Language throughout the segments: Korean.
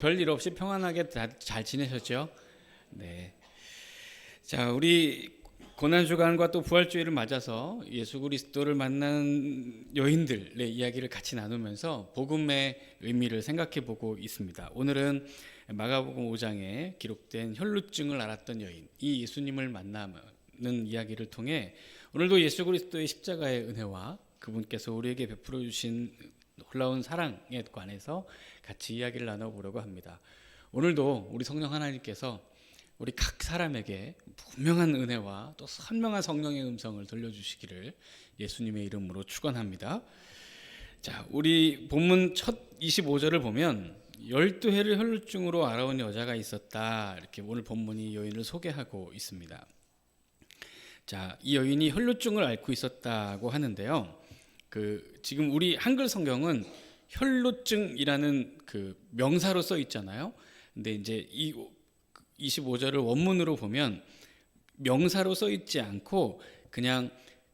별일 없이 평안하게 잘 지내셨죠? 네. 자, 우리 고난주간과 또 부활주일을 맞아서 예수 그리스도를 만난 여인들의 이야기를 같이 나누면서 복음의 의미를 생각해 보고 있습니다. 오늘은 마가복음 5장에 기록된 혈루증을 앓았던 여인, 이 예수님을 만나는 이야기를 통해 오늘도 예수 그리스도의 십자가의 은혜와 그분께서 우리에게 베풀어 주신 놀라운 사랑에 관해서 같이 이야기를 나눠보려고 합니다. 오늘도 우리 성령 하나님께서 우리 각 사람에게 분명한 은혜와 또 선명한 성령의 음성을 들려주시기를 예수님의 이름으로 축원합니다. 자, 우리 본문 첫 25절을 보면 12해를 혈루증으로 앓아온 여자가 있었다. 이렇게 오늘 본문이 여인을 소개하고 있습니다. 자, 이 여인이 혈루증을 앓고 있었다고 하는데요. 지금 우리 한글 성경은 혈루증이라는 명사로 써 있잖아요. 근데 이제 이 25절을 원문으로 보면 명사로 써 있지 않고 그냥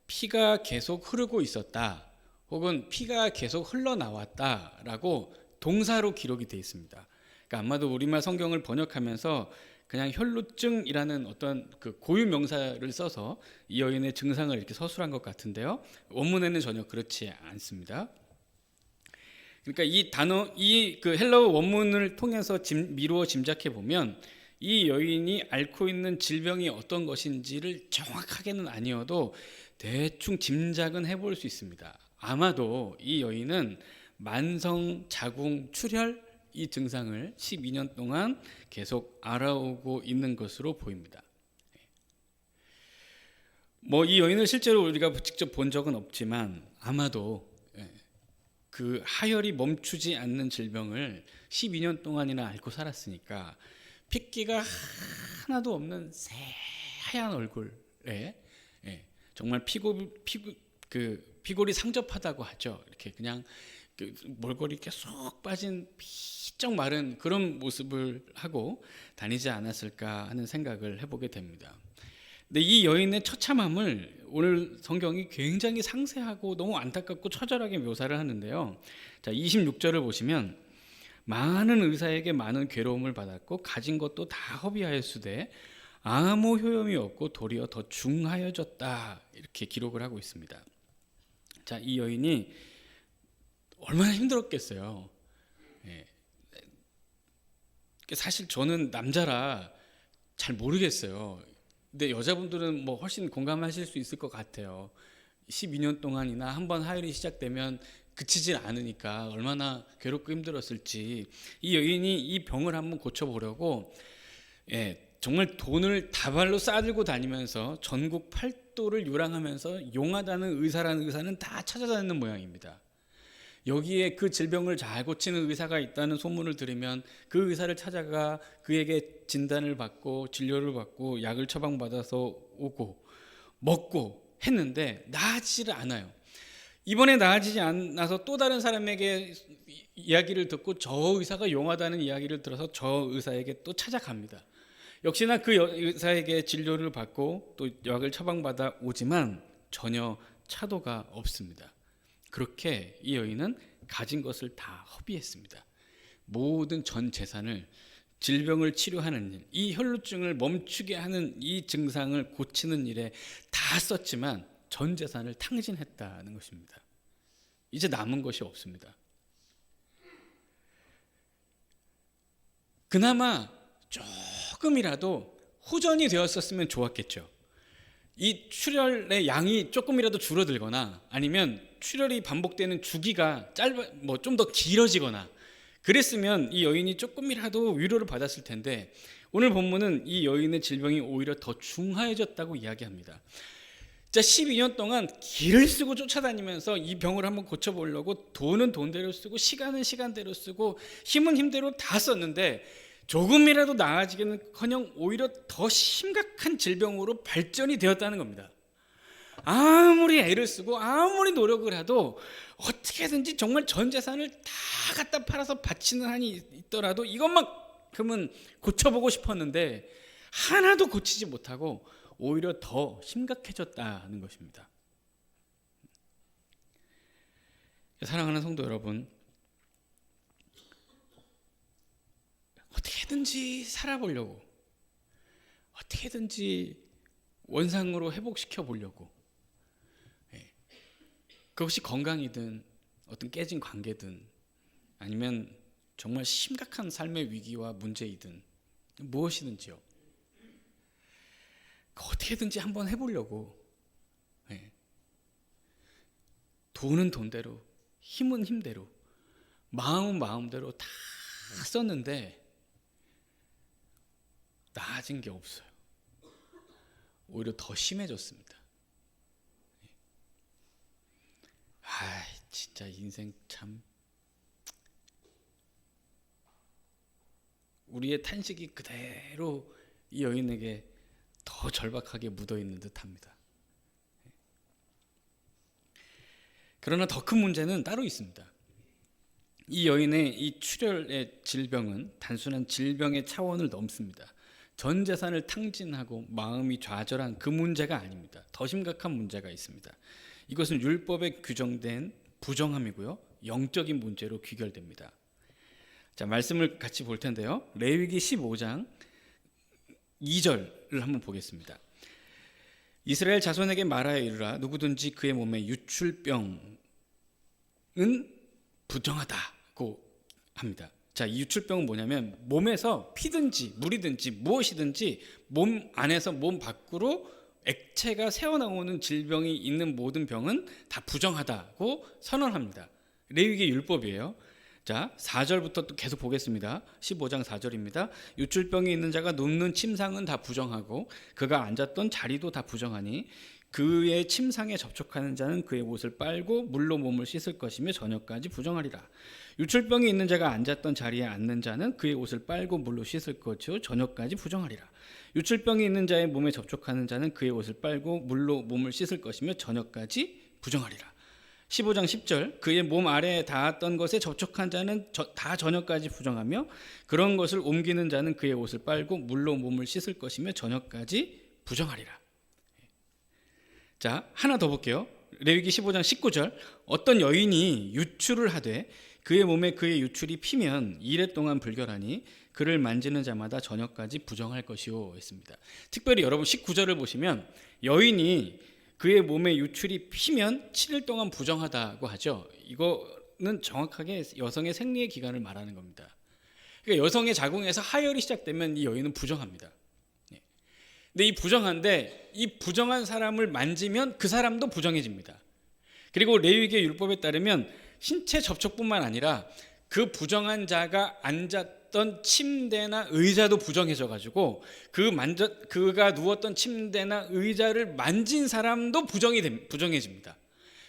피가 계속 흐르고 있었다, 혹은 피가 계속 흘러나왔다라고 동사로 기록이 되어 있습니다. 그러니까 아마도 우리말 성경을 번역하면서 그냥 혈루증이라는 어떤 고유 명사를 써서 이 여인의 증상을 이렇게 서술한 것 같은데요. 원문에는 전혀 그렇지 않습니다. 그러니까 이 단어, 헬라어 원문을 통해서 미루어 짐작해 보면 이 여인이 앓고 있는 질병이 어떤 것인지를 정확하게는 아니어도 대충 짐작은 해볼 수 있습니다. 아마도 이 여인은 만성 자궁 출혈 이 증상을 12년 동안 계속 앓아오고 있는 것으로 보입니다. 이 여인을 실제로 우리가 직접 본 적은 없지만 아마도 그 하혈이 멈추지 않는 질병을 12년 동안이나 앓고 살았으니까 핏기가 하나도 없는 새하얀 얼굴에 정말 피골이 상접하다고 하죠. 이렇게 그냥 몰골이 이렇게 쏙 빠진 피쩍 마른 그런 모습을 하고 다니지 않았을까 하는 생각을 해보게 됩니다. 근데 이 여인의 처참함을 오늘 성경이 굉장히 상세하고 너무 안타깝고 처절하게 묘사를 하는데요. 자, 26절을 보시면 많은 의사에게 많은 괴로움을 받았고 가진 것도 다 허비하였으되 아무 효용이 없고 도리어 더 중하여졌다, 이렇게 기록을 하고 있습니다. 자, 이 여인이 얼마나 힘들었겠어요. 사실 저는 남자라 잘 모르겠어요. 근데 여자분들은 훨씬 공감하실 수 있을 것 같아요. 12년 동안이나 한번 하혈이 시작되면 그치질 않으니까 얼마나 괴롭고 힘들었을지. 이 여인이 이 병을 한번 고쳐보려고 정말 돈을 다발로 싸들고 다니면서 전국 팔도를 유랑하면서 용하다는 의사라는 의사는 다 찾아다니는 모양입니다. 여기에 그 질병을 잘 고치는 의사가 있다는 소문을 들으면 그 의사를 찾아가 그에게 진단을 받고 진료를 받고 약을 처방받아서 오고 먹고 했는데 나아지지를 않아요. 이번에 나아지지 않아서 또 다른 사람에게 이야기를 듣고 저 의사가 용하다는 이야기를 들어서 저 의사에게 또 찾아갑니다. 역시나 그 의사에게 진료를 받고 또 약을 처방받아 오지만 전혀 차도가 없습니다. 그렇게 이 여인은 가진 것을 다 허비했습니다. 모든 전 재산을 질병을 치료하는 일, 이 혈루증을 멈추게 하는 이 증상을 고치는 일에 다 썼지만 전 재산을 탕진했다는 것입니다. 이제 남은 것이 없습니다. 그나마 조금이라도 후전이 되었었으면 좋았겠죠. 이 출혈의 양이 조금이라도 줄어들거나 아니면 출혈이 반복되는 주기가 좀 더 길어지거나 그랬으면 이 여인이 조금이라도 위로를 받았을 텐데 오늘 본문은 이 여인의 질병이 오히려 더 중하해졌다고 이야기합니다. 자, 12년 동안 길을 쓰고 쫓아다니면서 이 병을 한번 고쳐보려고 돈은 돈대로 쓰고 시간은 시간대로 쓰고 힘은 힘대로 다 썼는데 조금이라도 나아지기는커녕 오히려 더 심각한 질병으로 발전이 되었다는 겁니다. 아무리 애를 쓰고 아무리 노력을 해도 어떻게든지 정말 전 재산을 다 갖다 팔아서 바치는 한이 있더라도 이것만큼은 고쳐보고 싶었는데 하나도 고치지 못하고 오히려 더 심각해졌다는 것입니다. 사랑하는 성도 여러분, 어떻게든지 살아보려고, 어떻게든지 원상으로 회복시켜 보려고, 그것이 건강이든 어떤 깨진 관계든 아니면 정말 심각한 삶의 위기와 문제이든 무엇이든지요, 어떻게든지 한번 해보려고 돈은 돈대로, 힘은 힘대로, 마음은 마음대로 다 썼는데 나아진 게 없어요. 오히려 더 심해졌습니다. 진짜 인생 참, 우리의 탄식이 그대로 이 여인에게 더 절박하게 묻어있는 듯합니다. 그러나 더 큰 문제는 따로 있습니다. 이 여인의 이 출혈의 질병은 단순한 질병의 차원을 넘습니다. 전 재산을 탕진하고 마음이 좌절한 그 문제가 아닙니다. 더 심각한 문제가 있습니다. 이것은 율법에 규정된 부정함이고요, 영적인 문제로 귀결됩니다. 자, 말씀을 같이 볼 텐데요. 레위기 15장 2절을 한번 보겠습니다. 이스라엘 자손에게 말하여 이르라, 누구든지 그의 몸에 유출병은 부정하다고 합니다. 자, 이 유출병은 뭐냐면 몸에서 피든지 물이든지 무엇이든지 몸 안에서 몸 밖으로 액체가 새어나오는 질병이 있는 모든 병은 다 부정하다고 선언합니다. 레위기 율법이에요. 자, 4절부터 또 계속 보겠습니다. 15장 4절입니다. 유출병이 있는 자가 눕는 침상은 다 부정하고 그가 앉았던 자리도 다 부정하니 그의 침상에 접촉하는 자는 그의 옷을 빨고 물로 몸을 씻을 것이며 저녁까지 부정하리라. 유출병이 있는 자가 앉았던 자리에 앉는 자는 그의 옷을 빨고 물로 씻을 것이요 저녁까지 부정하리라. 유출병이 있는 자의 몸에 접촉하는 자는 그의 옷을 빨고 물로 몸을 씻을 것이며 저녁까지 부정하리라. 15장 10절, 그의 몸 아래에 닿았던 것에 접촉한 자는 다 저녁까지 부정하며 그런 것을 옮기는 자는 그의 옷을 빨고 물로 몸을 씻을 것이며 저녁까지 부정하리라. 자, 하나 더 볼게요. 레위기 15장 19절, 어떤 여인이 유출을 하되 그의 몸에 그의 유출이 피면 이레 동안 불결하니 그를 만지는 자마다 저녁까지 부정할 것이요 했습니다. 특별히 여러분 19절을 보시면 여인이 그의 몸에 유출이 피면 7일 동안 부정하다고 하죠. 이거는 정확하게 여성의 생리의 기간을 말하는 겁니다. 그러니까 여성의 자궁에서 하혈이 시작되면 이 여인은 부정합니다. 근데 이 부정한데 이 부정한 사람을 만지면 그 사람도 부정해집니다. 그리고 레위기의 율법에 따르면 신체 접촉뿐만 아니라 그 부정한 자가 앉았던 침대나 의자도 부정해져 가지고 그가 누웠던 침대나 의자를 만진 사람도 부정해집니다.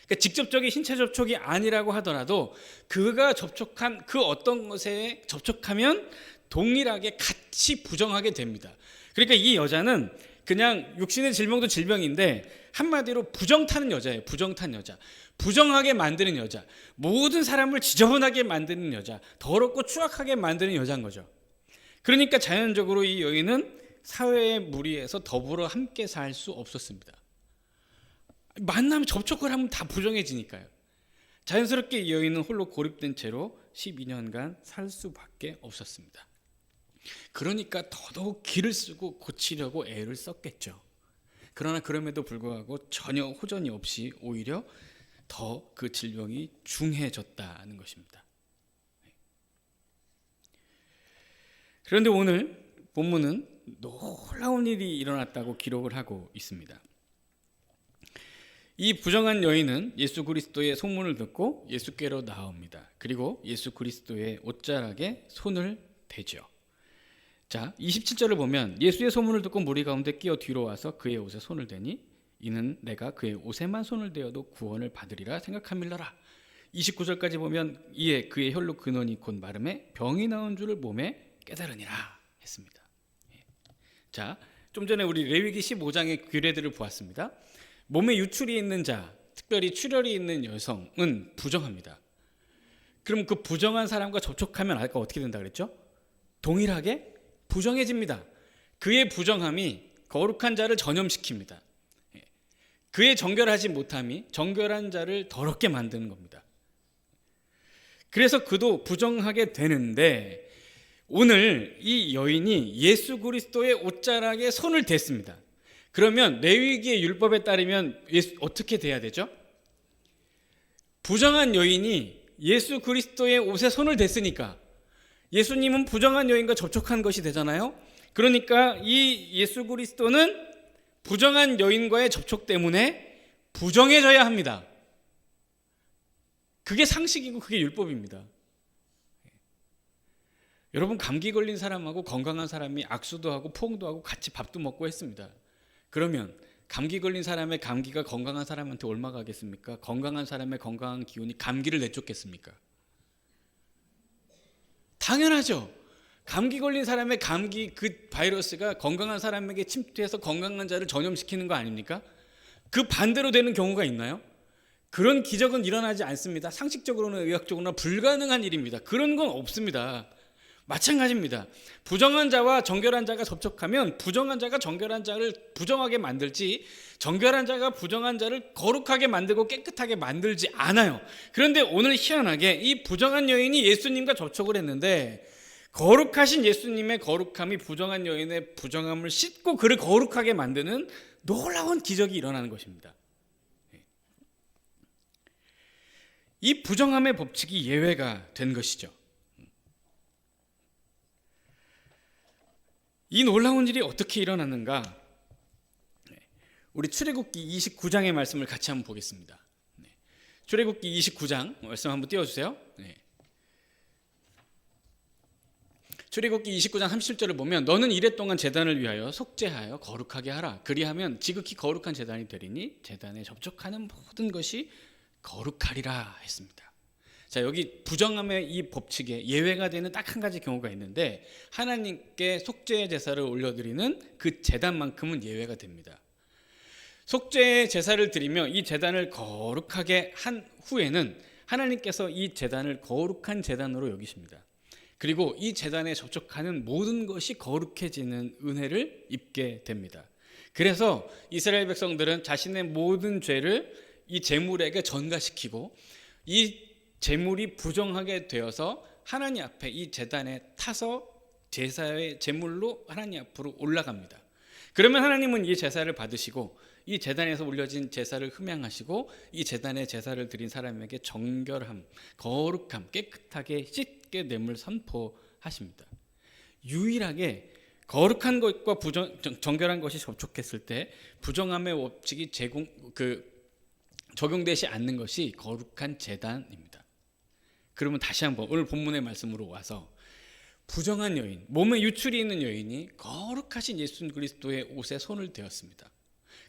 그러니까 직접적인 신체 접촉이 아니라고 하더라도 그가 접촉한 그 어떤 것에 접촉하면 동일하게 같이 부정하게 됩니다. 그러니까 이 여자는 그냥 육신의 질병도 질병인데 한마디로 부정타는 여자예요. 부정탄 여자, 부정하게 만드는 여자, 모든 사람을 지저분하게 만드는 여자, 더럽고 추악하게 만드는 여자인 거죠. 그러니까 자연적으로 이 여인은 사회의 무리에서 더불어 함께 살 수 없었습니다. 만나면 접촉을 하면 다 부정해지니까요. 자연스럽게 이 여인은 홀로 고립된 채로 12년간 살 수밖에 없었습니다. 그러니까 더더욱 기를 쓰고 고치려고 애를 썼겠죠. 그러나 그럼에도 불구하고 전혀 호전이 없이 오히려 더 그 질병이 중해졌다는 것입니다. 그런데 오늘 본문은 놀라운 일이 일어났다고 기록을 하고 있습니다. 이 부정한 여인은 예수 그리스도의 소문을 듣고 예수께로 나옵니다. 그리고 예수 그리스도의 옷자락에 손을 대죠. 자, 27절을 보면 예수의 소문을 듣고 무리 가운데 끼어 뒤로 와서 그의 옷에 손을 대니 이는 내가 그의 옷에만 손을 대어도 구원을 받으리라 생각함일러라. 29절까지 보면 이에 그의 혈로 근원이 곧 마름에 병이 나온 줄을 몸에 깨달으니라 했습니다. 자, 좀 전에 우리 레위기 15장의 규례들을 보았습니다. 몸에 유출이 있는 자, 특별히 출혈이 있는 여성은 부정합니다. 그럼 그 부정한 사람과 접촉하면 아까 어떻게 된다 그랬죠? 동일하게 부정해집니다. 그의 부정함이 거룩한 자를 전염시킵니다. 그의 정결하지 못함이 정결한 자를 더럽게 만드는 겁니다. 그래서 그도 부정하게 되는데 오늘 이 여인이 예수 그리스도의 옷자락에 손을 댔습니다. 그러면 레위기의 율법에 따르면 어떻게 돼야 되죠? 부정한 여인이 예수 그리스도의 옷에 손을 댔으니까 예수님은 부정한 여인과 접촉한 것이 되잖아요. 그러니까 이 예수 그리스도는 부정한 여인과의 접촉 때문에 부정해져야 합니다. 그게 상식이고 그게 율법입니다. 여러분, 감기 걸린 사람하고 건강한 사람이 악수도 하고 포옹도 하고 같이 밥도 먹고 했습니다. 그러면 감기 걸린 사람의 감기가 건강한 사람한테 얼마 가겠습니까? 건강한 사람의 건강한 기운이 감기를 내쫓겠습니까? 당연하죠. 감기 걸린 사람의 감기 그 바이러스가 건강한 사람에게 침투해서 건강한 자를 전염시키는 거 아닙니까? 그 반대로 되는 경우가 있나요? 그런 기적은 일어나지 않습니다. 상식적으로나 의학적으로나 불가능한 일입니다. 그런 건 없습니다. 마찬가지입니다. 부정한 자와 정결한 자가 접촉하면 부정한 자가 정결한 자를 부정하게 만들지 정결한 자가 부정한 자를 거룩하게 만들고 깨끗하게 만들지 않아요. 그런데 오늘 희한하게 이 부정한 여인이 예수님과 접촉을 했는데 거룩하신 예수님의 거룩함이 부정한 여인의 부정함을 씻고 그를 거룩하게 만드는 놀라운 기적이 일어나는 것입니다. 이 부정함의 법칙이 예외가 된 것이죠. 이 놀라운 일이 어떻게 일어났는가? 우리 출애굽기 29장의 말씀을 같이 한번 보겠습니다. 출애굽기 29장 말씀 한번 띄워주세요. 출애굽기 29장 37절을 보면 너는 이랫동안 제단을 위하여 속죄하여 거룩하게 하라. 그리하면 지극히 거룩한 제단이 되리니 제단에 접촉하는 모든 것이 거룩하리라 했습니다. 자, 여기 부정함의 이 법칙에 예외가 되는 딱 한 가지 경우가 있는데 하나님께 속죄의 제사를 올려드리는 그 제단만큼은 예외가 됩니다. 속죄의 제사를 드리며 이 제단을 거룩하게 한 후에는 하나님께서 이 제단을 거룩한 제단으로 여기십니다. 그리고 이 제단에 접촉하는 모든 것이 거룩해지는 은혜를 입게 됩니다. 그래서 이스라엘 백성들은 자신의 모든 죄를 이 제물에게 전가시키고 이 제물이 부정하게 되어서 하나님 앞에 이 제단에 타서 제사의 제물로 하나님 앞으로 올라갑니다. 그러면 하나님은 이 제사를 받으시고 이 제단에서 올려진 제사를 흠양하시고 이 제단에 제사를 드린 사람에게 정결함, 거룩함, 깨끗하게 씻게 됨을 선포하십니다. 유일하게 거룩한 것과 정결한 것이 접촉했을 때 부정함의 법칙이 적용되지 않는 것이 거룩한 제단입니다. 그러면 다시 한번 오늘 본문의 말씀으로 와서 부정한 여인, 몸에 유출이 있는 여인이 거룩하신 예수 그리스도의 옷에 손을 대었습니다.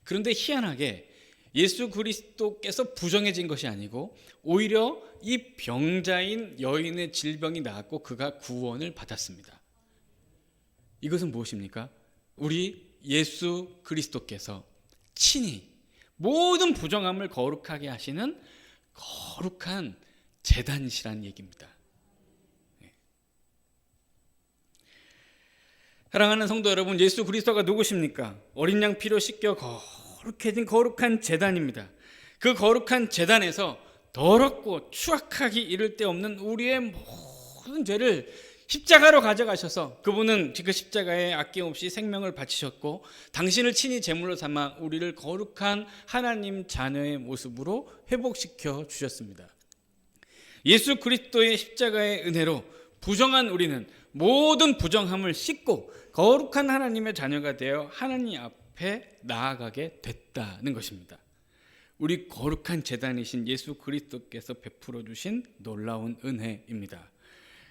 그런데 희한하게 예수 그리스도께서 부정해진 것이 아니고 오히려 이 병자인 여인의 질병이 나았고 그가 구원을 받았습니다. 이것은 무엇입니까? 우리 예수 그리스도께서 친히 모든 부정함을 거룩하게 하시는 거룩한 제단이시라는 얘기입니다. 사랑하는 성도 여러분, 예수 그리스도가 누구십니까? 어린 양 피로 씻겨 거룩해진 거룩한 제단입니다. 그 거룩한 제단에서 더럽고 추악하기 이를 데 없는 우리의 모든 죄를 십자가로 가져가셔서 그분은 그 십자가에 아낌없이 생명을 바치셨고 당신을 친히 제물로 삼아 우리를 거룩한 하나님 자녀의 모습으로 회복시켜 주셨습니다. 예수 그리스도의 십자가의 은혜로 부정한 우리는 모든 부정함을 씻고 거룩한 하나님의 자녀가 되어 하나님 앞에 나아가게 됐다는 것입니다. 우리 거룩한 제단이신 예수 그리스도께서 베풀어 주신 놀라운 은혜입니다.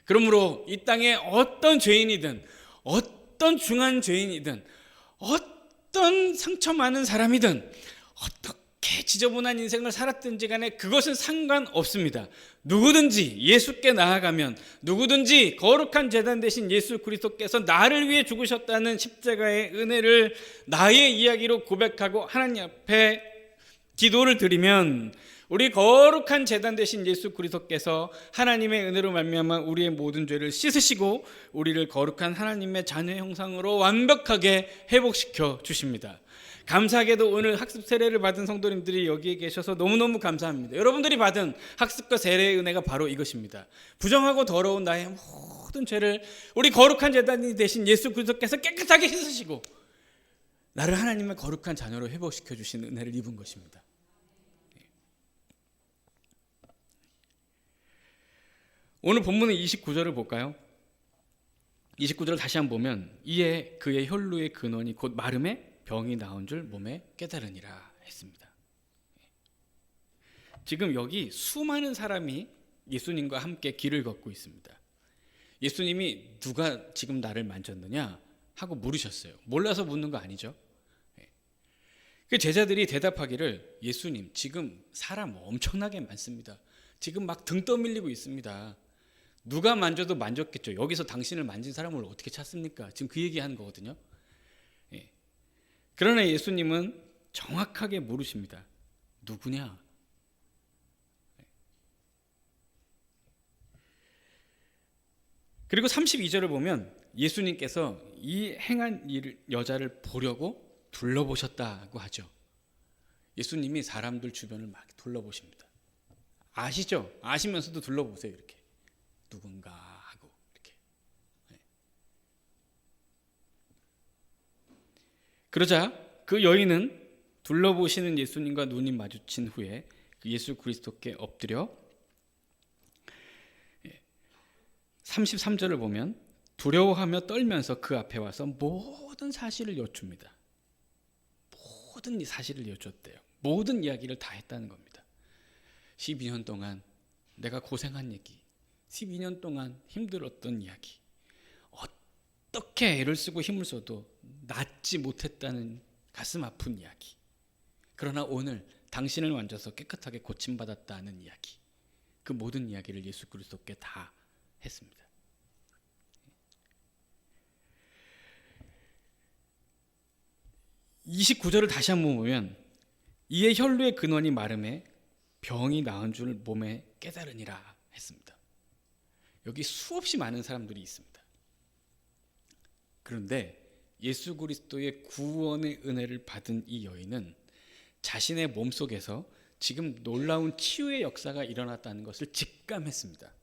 그러므로 이 땅에 어떤 죄인이든 어떤 중한 죄인이든 어떤 상처 많은 사람이든 어떻게 지저분한 인생을 살았든지 간에 그것은 상관없습니다. 누구든지 예수께 나아가면 누구든지 거룩한 제단 되신 예수 그리스도께서 나를 위해 죽으셨다는 십자가의 은혜를 나의 이야기로 고백하고 하나님 앞에 기도를 드리면 우리 거룩한 제단 되신 예수 그리스도께서 하나님의 은혜로 말미암아 우리의 모든 죄를 씻으시고 우리를 거룩한 하나님의 자녀 형상으로 완벽하게 회복시켜 주십니다. 감사하게도 오늘 학습 세례를 받은 성도님들이 여기에 계셔서 너무너무 감사합니다. 여러분들이 받은 학습과 세례의 은혜가 바로 이것입니다. 부정하고 더러운 나의 모든 죄를 우리 거룩한 제단이 되신 예수 그리스도께서 깨끗하게 씻으시고 나를 하나님의 거룩한 자녀로 회복시켜 주신 은혜를 입은 것입니다. 오늘 본문의 29절을 볼까요? 29절을 다시 한번 보면 이에 그의 혈루의 근원이 곧 마름에 병이 나온 줄 몸에 깨달으니라 했습니다. 지금 여기 수많은 사람이 예수님과 함께 길을 걷고 있습니다. 예수님이 누가 지금 나를 만졌느냐 하고 물으셨어요. 몰라서 묻는 거 아니죠. 그 제자들이 대답하기를 예수님 지금 사람 엄청나게 많습니다. 지금 막 등 떠밀리고 있습니다. 누가 만져도 만졌겠죠. 여기서 당신을 만진 사람을 어떻게 찾습니까? 지금 그 얘기하는 거거든요. 그러나 예수님은 정확하게 물으십니다. 누구냐? 그리고 32절을 보면 예수님께서 이 행한 여자를 보려고 둘러보셨다고 하죠. 예수님이 사람들 주변을 막 둘러보십니다. 아시죠? 아시면서도 둘러보세요. 이렇게 누군가 하고 이렇게. 그러자 그 여인은 둘러보시는 예수님과 눈이 마주친 후에 예수 그리스도께 엎드려 33절을 보면 두려워하며 떨면서 그 앞에 와서 모든 사실을 여쭙니다. 모든 사실을 여쭈었대요. 모든 이야기를 다 했다는 겁니다. 12년 동안 내가 고생한 얘기, 12년 동안 힘들었던 이야기, 어떻게 애를 쓰고 힘을 써도 낫지 못했다는 가슴 아픈 이야기, 그러나 오늘 당신을 만져서 깨끗하게 고침받았다는 이야기, 그 모든 이야기를 예수 그리스도께 다 했습니다. (29절을) 다시 한번 보면 이에 혈루의 근원이 마름에 병이 나은 줄 몸에 깨달으니라 했습니다. 여기 수없이 많은 사람들이 있습니다. 그런데 예수 그리스도의 구원의 은혜를 받은 이 여인은 자신의 몸속에서 지금 놀라운 치유의 역사가 일어났다는 것을 직감했습니다.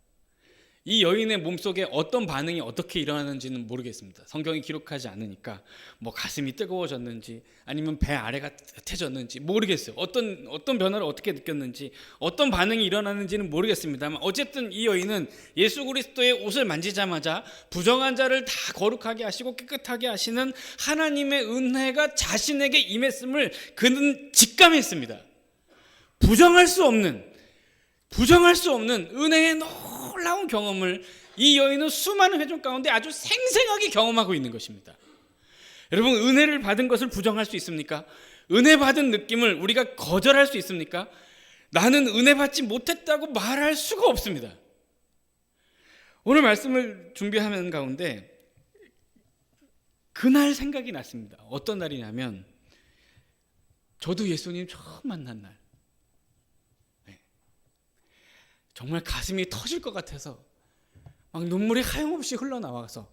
이 여인의 몸속에 어떤 반응이 어떻게 일어나는지는 모르겠습니다. 성경이 기록하지 않으니까 뭐 가슴이 뜨거워졌는지 아니면 배 아래가 따뜻해졌는지 모르겠어요. 어떤 변화를 어떻게 느꼈는지 어떤 반응이 일어나는지는 모르겠습니다만 어쨌든 이 여인은 예수 그리스도의 옷을 만지자마자 부정한 자를 다 거룩하게 하시고 깨끗하게 하시는 하나님의 은혜가 자신에게 임했음을 그는 직감했습니다. 부정할 수 없는 은혜의 놀라운 경험을 이 여인은 수많은 회중 가운데 아주 생생하게 경험하고 있는 것입니다. 여러분, 은혜를 받은 것을 부정할 수 있습니까? 은혜 받은 느낌을 우리가 거절할 수 있습니까? 나는 은혜 받지 못했다고 말할 수가 없습니다. 오늘 말씀을 준비하는 가운데 그날 생각이 났습니다. 어떤 날이냐면 저도 예수님 처음 만난 날, 정말 가슴이 터질 것 같아서 막 눈물이 하염없이 흘러나와서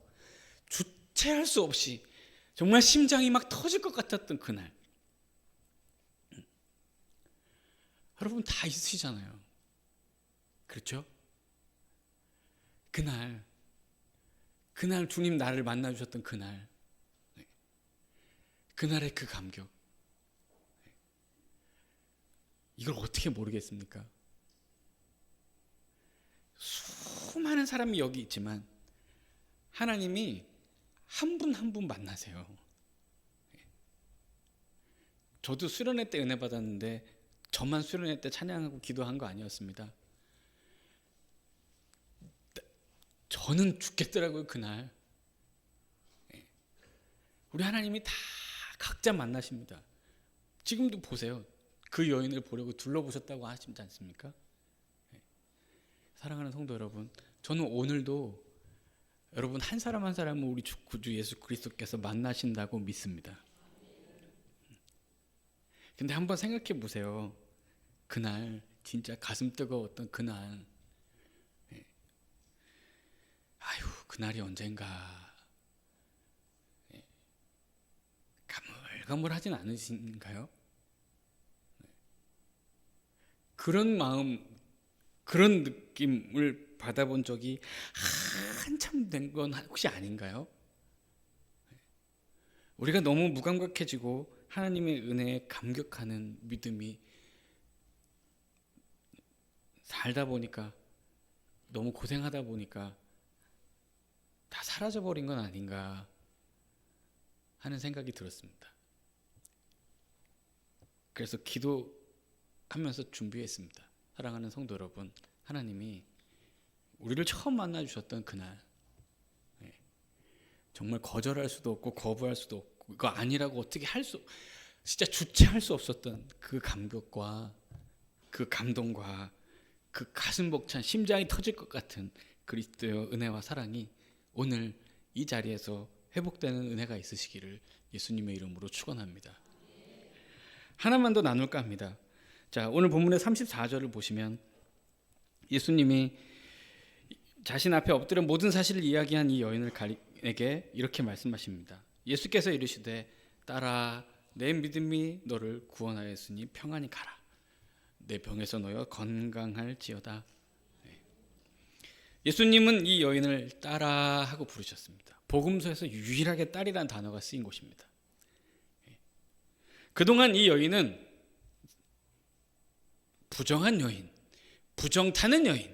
주체할 수 없이 정말 심장이 막 터질 것 같았던 그날. 여러분 다 있으시잖아요. 그렇죠? 그날 주님 나를 만나주셨던 그날, 그날의 그 감격, 이걸 어떻게 모르겠습니까? 수많은 사람이 여기 있지만 하나님이 한 분 한 분 만나세요. 저도 수련회 때 은혜 받았는데 저만 수련회 때 찬양하고 기도한 거 아니었습니다. 저는 죽겠더라고요. 그날 우리 하나님이 다 각자 만나십니다. 지금도 보세요. 그 여인을 보려고 둘러보셨다고 하시지 않습니까? 사랑하는 성도 여러분, 저는 오늘도 여러분 한 사람 한 사람을 우리 구주 예수 그리스도께서 만나신다고 믿습니다. 근데 한번 생각해 보세요. 그날 진짜 가슴 뜨거웠던 그날, 아유 그날이 언젠가 가물가물하진 않으신가요? 그런 마음, 그런 느낌을 받아본 적이 한참 된 건 혹시 아닌가요? 우리가 너무 무감각해지고 하나님의 은혜에 감격하는 믿음이 살다 보니까, 너무 고생하다 보니까 다 사라져버린 건 아닌가 하는 생각이 들었습니다. 그래서 기도하면서 준비했습니다. 사랑하는 성도 여러분, 하나님이 우리를 처음 만나주셨던 그날, 정말 거절할 수도 없고 거부할 수도 없고 이거 아니라고 어떻게 진짜 주체할 수 없었던 그 감격과 그 감동과 그 가슴 벅찬 심장이 터질 것 같은 그리스도의 은혜와 사랑이 오늘 이 자리에서 회복되는 은혜가 있으시기를 예수님의 이름으로 축원합니다. 하나만 더 나눌까 합니다. 자, 오늘 본문의 34절을 보시면 예수님이 자신 앞에 엎드려 모든 사실을 이야기한 이 여인에게 이렇게 말씀하십니다. 예수께서 이르시되 따라 내 믿음이 너를 구원하였으니 평안히 가라. 내 병에서 놓여 건강할지어다. 예수님은 이 여인을 딸아 하고 부르셨습니다. 복음서에서 유일하게 딸이라는 단어가 쓰인 곳입니다. 그동안 이 여인은 부정한 여인, 부정 타는 여인,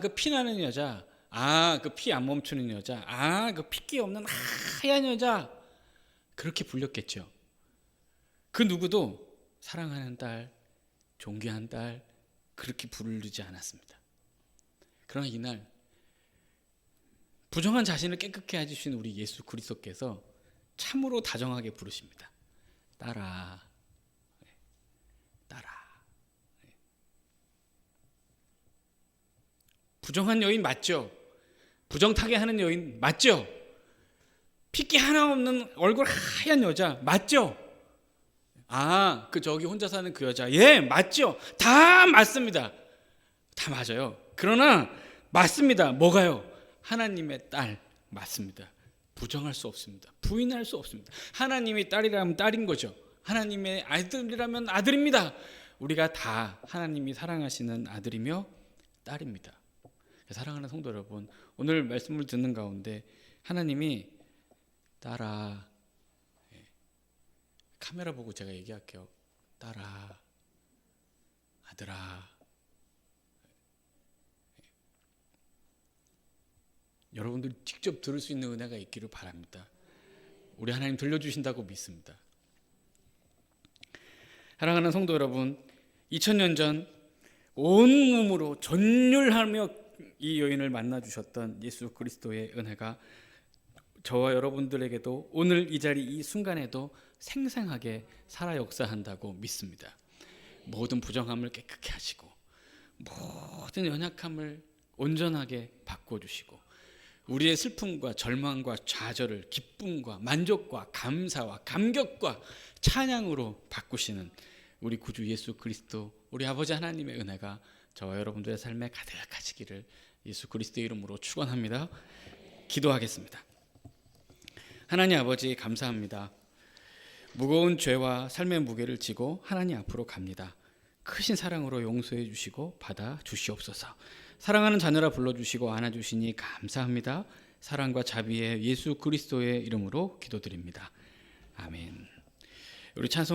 그 피나는 여자, 그 피 안 멈추는 여자, 그 핏기 없는 하얀 여자, 그렇게 불렸겠죠. 그 누구도 사랑하는 딸, 존귀한 딸 그렇게 부르지 않았습니다. 그러나 이날 부정한 자신을 깨끗게 해주신 우리 예수 그리스도께서 참으로 다정하게 부르십니다. 딸아, 딸아. 부정한 여인 맞죠? 부정타게 하는 여인 맞죠? 핏기 하나 없는 얼굴 하얀 여자 맞죠? 저기 혼자 사는 그 여자, 예, 맞죠? 다 맞습니다. 다 맞아요. 그러나 맞습니다. 뭐가요? 하나님의 딸 맞습니다. 부정할 수 없습니다. 부인할 수 없습니다. 하나님의 딸이라면 딸인 거죠. 하나님의 아들이라면 아들입니다. 우리가 다 하나님이 사랑하시는 아들이며 딸입니다. 사랑하는 성도 여러분, 오늘 말씀을 듣는 가운데 하나님이 딸아, 카메라 보고 제가 얘기할게요. 딸아, 아들아. 여러분들 직접 들을 수 있는 은혜가 있기를 바랍니다. 우리 하나님 들려주신다고 믿습니다. 사랑하는 성도 여러분, 2000년 전 온몸으로 전율하며 이 여인을 만나주셨던 예수 그리스도의 은혜가 저와 여러분들에게도 오늘 이 자리 이 순간에도 생생하게 살아 역사한다고 믿습니다. 모든 부정함을 깨끗게 하시고 모든 연약함을 온전하게 바꿔주시고 우리의 슬픔과 절망과 좌절을 기쁨과 만족과 감사와 감격과 찬양으로 바꾸시는 우리 구주 예수 그리스도, 우리 아버지 하나님의 은혜가 저와 여러분들의 삶에 가득하시기를 예수 그리스도의 이름으로 축원합니다. 기도하겠습니다. 하나님 아버지, 감사합니다. 무거운 죄와 삶의 무게를 지고 하나님 앞으로 갑니다. 크신 사랑으로 용서해 주시고 받아 주시옵소서. 사랑하는 자녀라 불러주시고 안아주시니 감사합니다. 사랑과 자비의 예수 그리스도의 이름으로 기도드립니다. 아멘. 우리 찬송